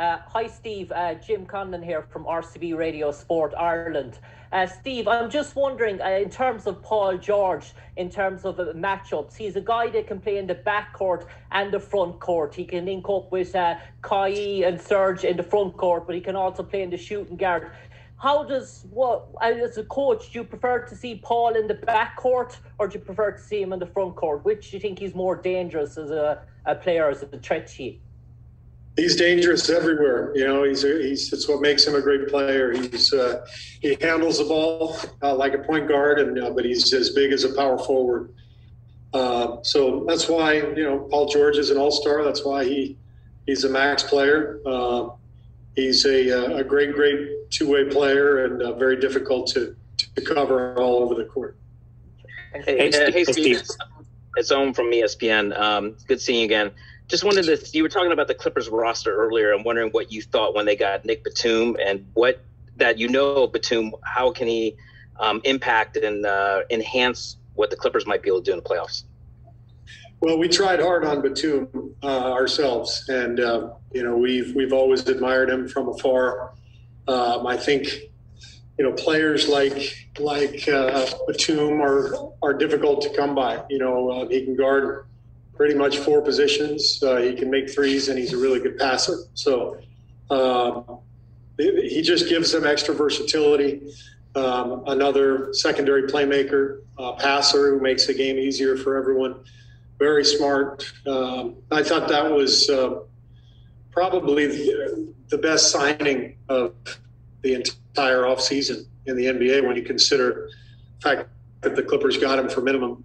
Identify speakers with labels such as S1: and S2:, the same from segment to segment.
S1: Hi, Steve. Jim Conlon here from RCB Radio Sport Ireland. Steve, I'm just wondering, in terms of Paul George, in terms of matchups, he's a guy that can play in the backcourt and the front court. He can link up with Kai and Serge in the front court, but he can also play in the shooting guard. As a coach, do you prefer to see Paul in the backcourt, or do you prefer to see him in the front court? Which do you think he's more dangerous as a player, as a threat to you?
S2: He's dangerous everywhere. You know, it's what makes him a great player. He handles the ball like a point guard, but he's as big as a power forward. So that's why, you know, Paul George is an all-star. That's why he's a max player. He's a great two-way player and very difficult to cover all over the court.
S3: Hey, Steve. It's Owen from ESPN. Good seeing you again. Just wanted to, you were talking about the Clippers roster earlier. I'm wondering what you thought when they got Nick Batum, and Batum, how can he impact and enhance what the Clippers might be able to do in the playoffs?
S2: Well, we tried hard on Batum ourselves, and you know, we've always admired him from afar. I think, you know, players like Batum are difficult to come by. You know, he can guard pretty much four positions. He can make threes, and he's a really good passer. So he just gives them extra versatility. Another secondary playmaker, passer who makes the game easier for everyone. Very smart. I thought that was probably the best signing of the entire offseason in the NBA when you consider the fact that the Clippers got him for minimum.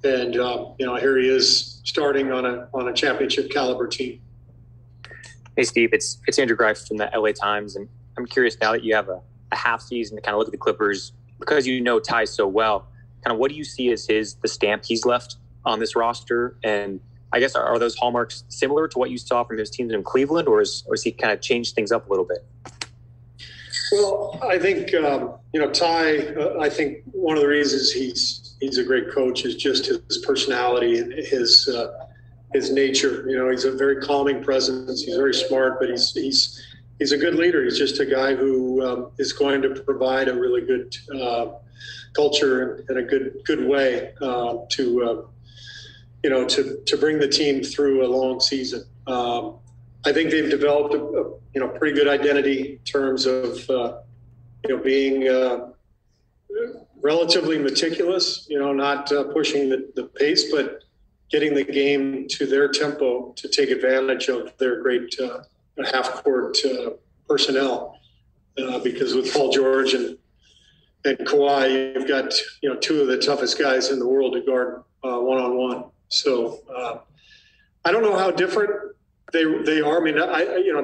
S2: And, you know, here he is starting on a championship caliber team.
S4: Hey, Steve, it's Andrew Greif from the LA Times. And I'm curious, now that you have a half season to kind of look at the Clippers, because you know Ty so well, kind of what do you see as the stamp he's left on this roster? And I guess are those hallmarks similar to what you saw from his teams in Cleveland, or has he kind of changed things up a little bit?
S2: Well, I think, you know, Ty, I think one of the reasons he's a great coach is just his personality and his nature. You know, he's a very calming presence. He's very smart, but he's a good leader. He's just a guy who is going to provide a really good culture and a good way to bring the team through a long season. I think they've developed a pretty good identity in terms of being relatively meticulous, you know, not pushing the pace, but getting the game to their tempo to take advantage of their great half-court personnel. Because with Paul George and Kawhi, you've got, you know, two of the toughest guys in the world to guard one-on-one. So I don't know how different they are. I mean,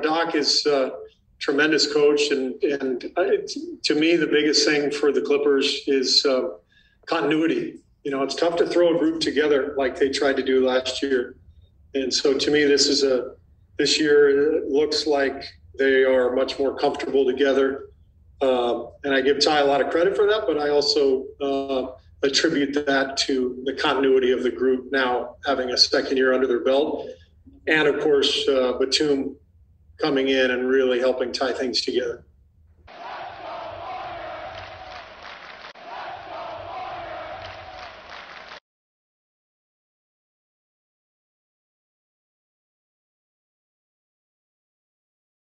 S2: Doc is a tremendous coach, and to me, the biggest thing for the Clippers is continuity. You know, it's tough to throw a group together like they tried to do last year, and so to me, this year it looks like they are much more comfortable together, and I give Ty a lot of credit for that, but I also attribute that to the continuity of the group now having a second year under their belt. And of course, Batum coming in and really helping tie things together.